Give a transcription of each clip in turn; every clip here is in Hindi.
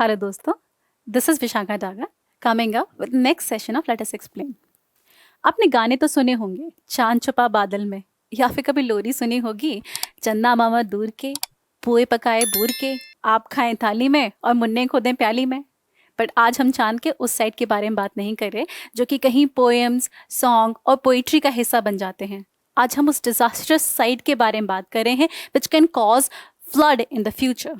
हेलो दोस्तों, this is Vishakha Daga coming up with next session of let us explain. आपने गाने तो सुने होंगे, चांद छुपा बादल में, या फिर कभी लोरी सुनी होगी, चंदा मामा दूर के, पुए पकाए बूर के, आप खाएं थाली में और मुन्ने खोदें प्याली में। बट आज हम चांद के उस साइड के बारे में बात नहीं कर रहे जो कि कहीं पोएम्स, सॉन्ग और पोइट्री का हिस्सा बन जाते हैं। आज हम उस डिजास्टरस साइड के बारे में बात कर रहे हैं which can cause flood in the future.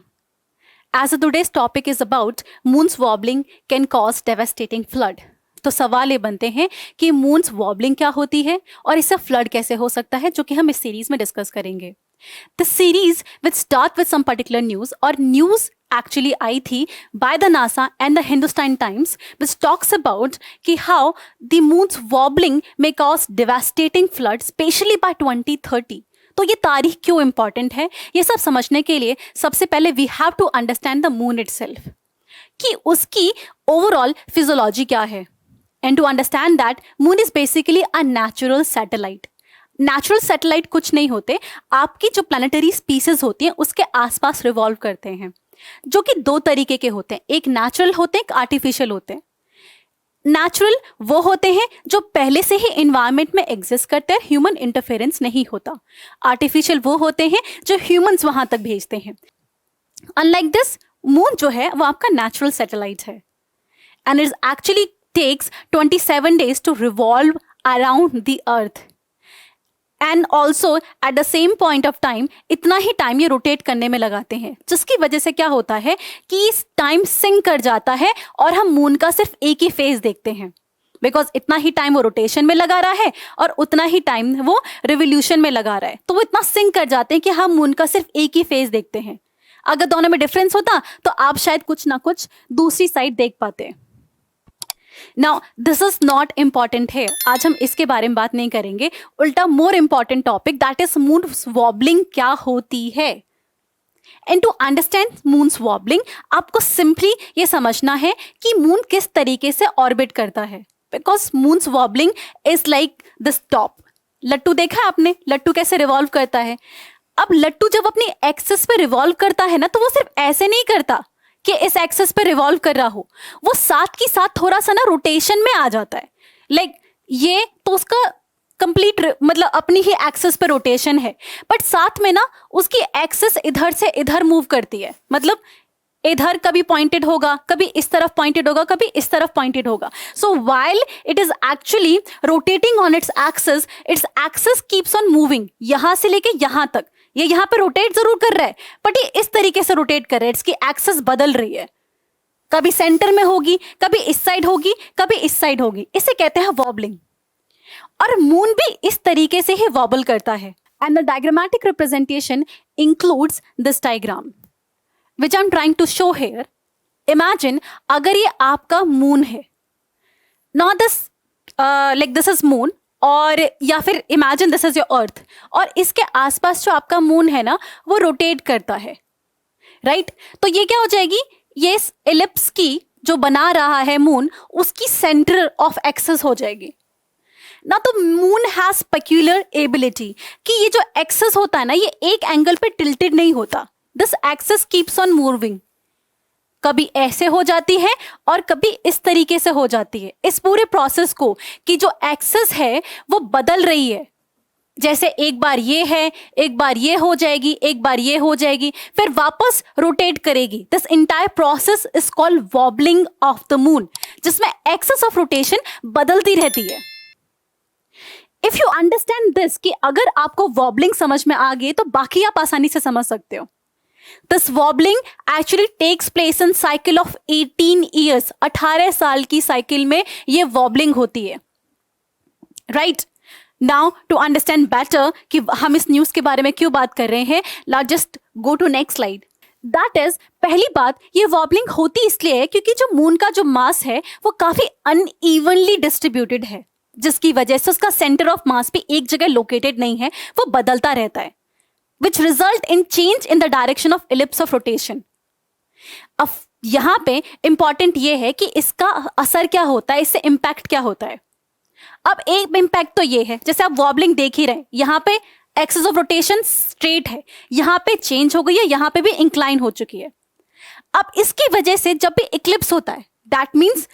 As today's topic is about moon's wobbling can cause devastating flood. तो सवाल ये बनते हैं कि मून्स वॉबलिंग क्या होती है और इससे फ्लड कैसे हो सकता है, जो कि हम इस सीरीज में डिस्कस करेंगे। The series will start with some particular news, और न्यूज एक्चुअली आई थी by the NASA and the Hindustan Times which talks about कि how the moon's wobbling may cause devastating flood especially by 2030। तो ये तारीख क्यों इंपॉर्टेंट है, ये सब समझने के लिए सबसे पहले we have to understand the moon itself, कि उसकी ओवरऑल फिजियोलॉजी क्या है। And to understand that moon is basically a natural satellite. Natural satellite कुछ नहीं होते, आपकी जो प्लानिटरी स्पीसीज होती हैं उसके आसपास रिवॉल्व करते हैं, जो कि दो तरीके के होते हैं, एक नेचुरल होते हैं, एक आर्टिफिशियल होते हैं। नेचुरल वो होते हैं जो पहले से ही इन्वायरमेंट में एग्जिस्ट करते हैं, ह्यूमन इंटरफेरेंस नहीं होता। आर्टिफिशियल वो होते हैं जो ह्यूमंस वहां तक भेजते हैं। अनलाइक दिस, मून जो है वो आपका नेचुरल सैटेलाइट है and it actually takes 27 days to revolve around the earth. And also at the same point of time इतना ही टाइम ये रोटेट करने में लगाते हैं, जिसकी वजह से क्या होता है कि इस टाइम सिंक कर जाता है और हम मून का सिर्फ एक ही फेज देखते हैं, बिकॉज इतना ही टाइम वो रोटेशन में लगा रहा है और उतना ही टाइम वो रिवोल्यूशन में लगा रहा है। तो वो इतना सिंक कर जाते हैं कि हम मून का सिर्फ एक ही फेज देखते हैं। अगर दोनों में डिफरेंस होता तो आप शायद कुछ ना कुछ दूसरी साइड देख पाते। Now this is not important है, आज हम इसके बारे में बात नहीं करेंगे। उल्टा more important topic that is moon wobbling क्या होती है। And to understand moon's wobbling आपको सिंपली ये समझना है कि मून किस तरीके से ऑर्बिट करता है, because moons wobbling is like this top. लट्टू देखा आपने, लट्टू कैसे रिवॉल्व करता है। अब लट्टू जब अपनी एक्सिस पे रिवॉल्व करता है ना, तो वो सिर्फ ऐसे नहीं करता कि इस एक्सिस पे रिवॉल्व कर रहा हो, वो साथ की साथ थोड़ा सा ना रोटेशन में आ जाता है। लाइक ये तो उसका कंप्लीट मतलब अपनी ही एक्सिस पे रोटेशन है, बट साथ में ना उसकी एक्सिस इधर से इधर मूव करती है। मतलब इधर कभी पॉइंटेड होगा, कभी इस तरफ पॉइंटेड होगा, कभी इस तरफ पॉइंटेड होगा। सो while it is actually rotating on its axis keeps on moving, यहां से लेके यहां तक। ये यहाँ पे रोटेट जरूर कर रहा है, बट ये इस तरीके से रोटेट कर रहा है, इसकी एक्सिस बदल रही है। कभी सेंटर में होगी, कभी इस साइड होगी, कभी इस साइड होगी। इसे कहते हैं वॉबलिंग। और मून भी इस तरीके से ही वॉबल करता है। And the diagrammatic representation includes this diagram which I am trying to show here. Imagine अगर ये आपका मून है, not this like this is moon, और या फिर imagine this is your earth, और इसके आसपास जो आपका मून है ना वो रोटेट करता है, राइट? तो ये क्या हो जाएगी, ये इलिप्स की जो बना रहा है मून, उसकी सेंटर ऑफ एक्सेस हो जाएगी ना। तो मून हैज पेक्यूलर एबिलिटी कि ये जो एक्सेस होता है ना, ये एक एंगल पे टिल्टेड नहीं होता। This axis keeps on moving, कभी ऐसे हो जाती है और कभी इस तरीके से हो जाती है। इस पूरे प्रोसेस को कि जो एक्सेस है वो बदल रही है, जैसे एक बार ये है, एक बार ये हो जाएगी, एक बार ये हो जाएगी, फिर वापस रोटेट करेगी। This entire process is called wobbling of the moon, जिसमें एक्सेस ऑफ रोटेशन बदलती रहती है। इफ यू अंडरस्टैंड दिस, कि अगर आपको वॉबलिंग समझ में आ गई तो बाकी आप आसानी से समझ सकते हो। This wobbling actually takes place in cycle of 18 years. 18 साल की साइकिल में ये wobbling होती है, right? Now to understand better कि हम इस न्यूज के बारे में क्यों बात कर रहे हैं, let's just go to next slide. That is, पहली बात, ये wobbling होती इसलिए है क्योंकि जो मून का जो मास है वो काफी unevenly distributed है, जिसकी वजह से उसका सेंटर ऑफ मास भी एक जगह लोकेटेड नहीं है, वो बदलता रहता है, which result in change in the direction of ellipse of rotation. अब यहाँ पे इंपॉर्टेंट ये है कि इसका असर क्या होता है, इससे इम्पैक्ट क्या होता है। अब एक इम्पैक्ट तो ये है, जैसे आप वॉबलिंग देख ही रहे, यहाँ पे एक्सिस ऑफ रोटेशन स्ट्रेट है, यहाँ पे चेंज हो गई है, यहाँ पे भी इंक्लाइन हो चुकी है। अब इसकी वजह से जब भी इक्लिप्स होता है, दैट मीन्स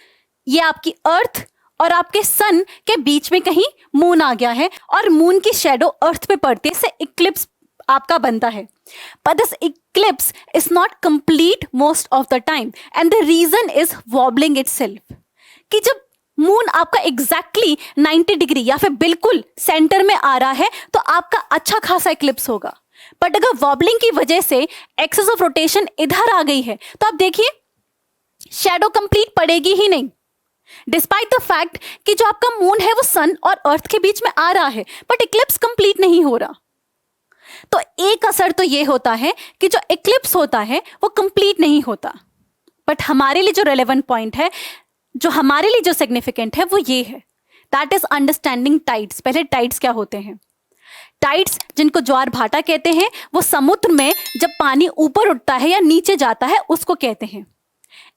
ये आपकी अर्थ और आपके सन के बीच में कहीं मून आ गया है और मून की शेडो अर्थ पे पड़ती है, इससे इक्लिप्स आपका बनता है. But this eclipse is not complete most of the time and the reason is wobbling itself. कि जब मून आपका एग्जैक्टली 90 डिग्री या फिर बिल्कुल सेंटर में आ रहा है तो आपका अच्छा खासा इक्लिप्स होगा. बट अगर वॉबलिंग की वजह से एक्सेस ऑफ रोटेशन इधर आ गई है तो आप देखिए शेडो कंप्लीट पड़ेगी ही नहीं, डिस्पाइट द फैक्ट कि जो आपका मून है वो सन और अर्थ के बीच में आ रहा है, बट इक्लिप्स कंप्लीट नहीं हो रहा. तो एक असर तो ये होता है कि जो इक्लिप्स होता है वो कंप्लीट नहीं होता. बट हमारे लिए जो रेलेवेंट पॉइंट है, जो हमारे लिए जो सिग्निफिकेंट है वो ये है, दैट इज अंडरस्टैंडिंग टाइड्स. पहले टाइड्स क्या होते हैं? टाइड्स, जिनको ज्वार भाटा कहते हैं, वो समुद्र में जब पानी ऊपर उठता है या नीचे जाता है उसको कहते हैं.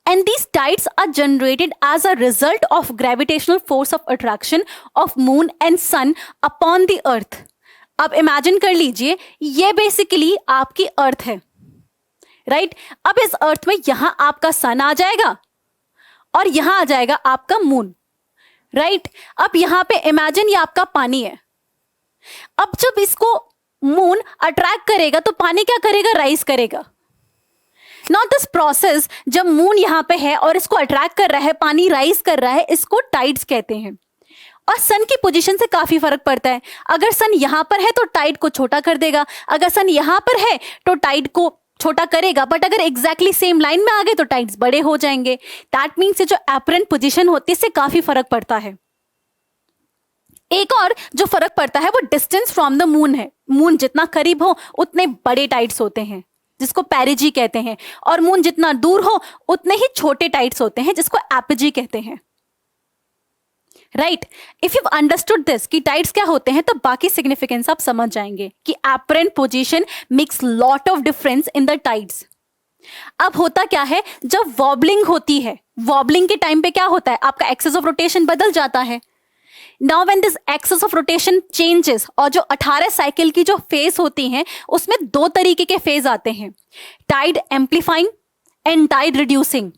And these tides are generated as a result of gravitational force of attraction of moon and sun upon the earth. अब इमेजिन कर लीजिए ये बेसिकली आपकी अर्थ है, राइट? अब इस अर्थ में यहां आपका सन आ जाएगा और यहां आ जाएगा आपका मून, राइट? अब यहां पे इमेजिन ये आपका पानी है. अब जब इसको मून अट्रैक्ट करेगा तो पानी क्या करेगा? राइज करेगा. Now this process, जब मून यहाँ पे है और इसको अट्रैक्ट कर रहा है, पानी राइज कर रहा है, इसको टाइड्स कहते हैं. और सन की पोजीशन से काफी फर्क पड़ता है. अगर सन यहाँ पर है तो टाइड को छोटा कर देगा, अगर सन यहाँ पर है तो टाइड को छोटा करेगा, बट अगर एग्जैक्टली सेम लाइन में आ गए तो टाइड्स बड़े हो जाएंगे. दैट मीन्स जो एपरेंट पोजीशन होती है इससे काफी फर्क पड़ता है. एक और जो फर्क पड़ता है वो डिस्टेंस फ्रॉम द मून है. मून जितना करीब हो उतने बड़े टाइड्स होते हैं जिसको पेरिजी कहते हैं, और मून जितना दूर हो उतने ही छोटे टाइड्स होते हैं जिसको एपिजी कहते हैं, right? If you understood this कि टाइड्स क्या होते हैं तो बाकी सिग्निफिकेंस आप समझ जाएंगे कि apparent position makes lot of difference in the tides. अब होता क्या है, जब वॉबलिंग होती है, वॉबलिंग के टाइम पे क्या होता है, आपका एक्सेस ऑफ रोटेशन बदल जाता है. Now when this axis of rotation changes, और जो 18 साइकिल की जो फेज होती हैं उसमें दो तरीके के फेज आते हैं, tide amplifying and tide reducing.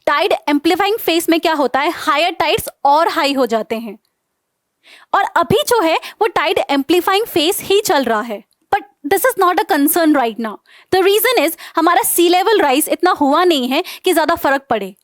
Tide amplifying phase में क्या होता है, हायर टाइड्स और हाई हो जाते हैं, और अभी जो है वो टाइड एम्पलीफाइंग फेज ही चल रहा है. But this is not a concern right now. The reason is हमारा सी लेवल राइज इतना हुआ नहीं है कि ज्यादा फर्क पड़े.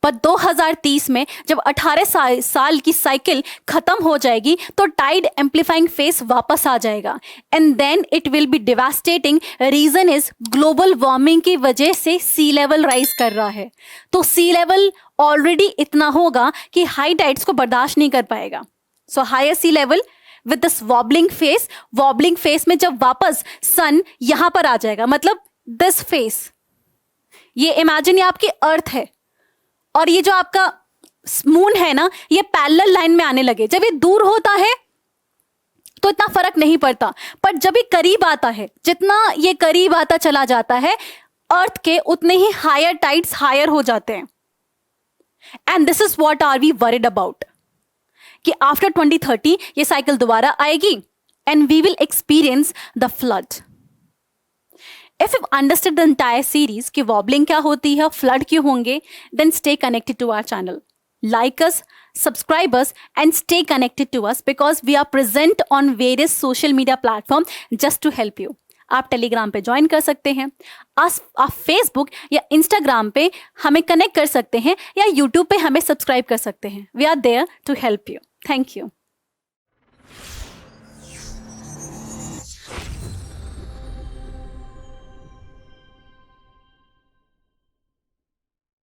पर 2030 में जब 18 साल की साइकिल खत्म हो जाएगी तो टाइड एम्पलीफाइंग फेस वापस आ जाएगा, and then it will be devastating. Reason is global warming की वजह से सी लेवल राइज कर रहा है, तो सी लेवल ऑलरेडी इतना होगा कि हाई टाइड्स को बर्दाश्त नहीं कर पाएगा. So higher sea level with this wobbling phase में जब वापस सन यहां पर आ जाएगा, मतलब दिस फेस, ये इमेजिन ये आपकी अर्थ है और ये जो आपका मून है ना, ये पैरेलल लाइन में आने लगे. जब ये दूर होता है तो इतना फर्क नहीं पड़ता, पर जब ये करीब आता है, जितना ये करीब आता चला जाता है अर्थ के, उतने ही हायर टाइड्स हायर हो जाते हैं. And this is what are we worried about, कि आफ्टर 2030 ये साइकिल दोबारा आएगी and we will experience the flood. If you've understood the entire series कि wobbling क्या होती है, flood क्यों होंगे, then stay connected to our channel. Like us, subscribe us and stay connected to us because we are present on various social media platforms just to help you. आप टेलीग्राम पे ज्वाइन कर सकते हैं, आप फेसबुक या इंस्टाग्राम पे हमें कनेक्ट कर सकते हैं, या यूट्यूब पे हमें सब्सक्राइब कर सकते हैं. We are there to help you. Thank you.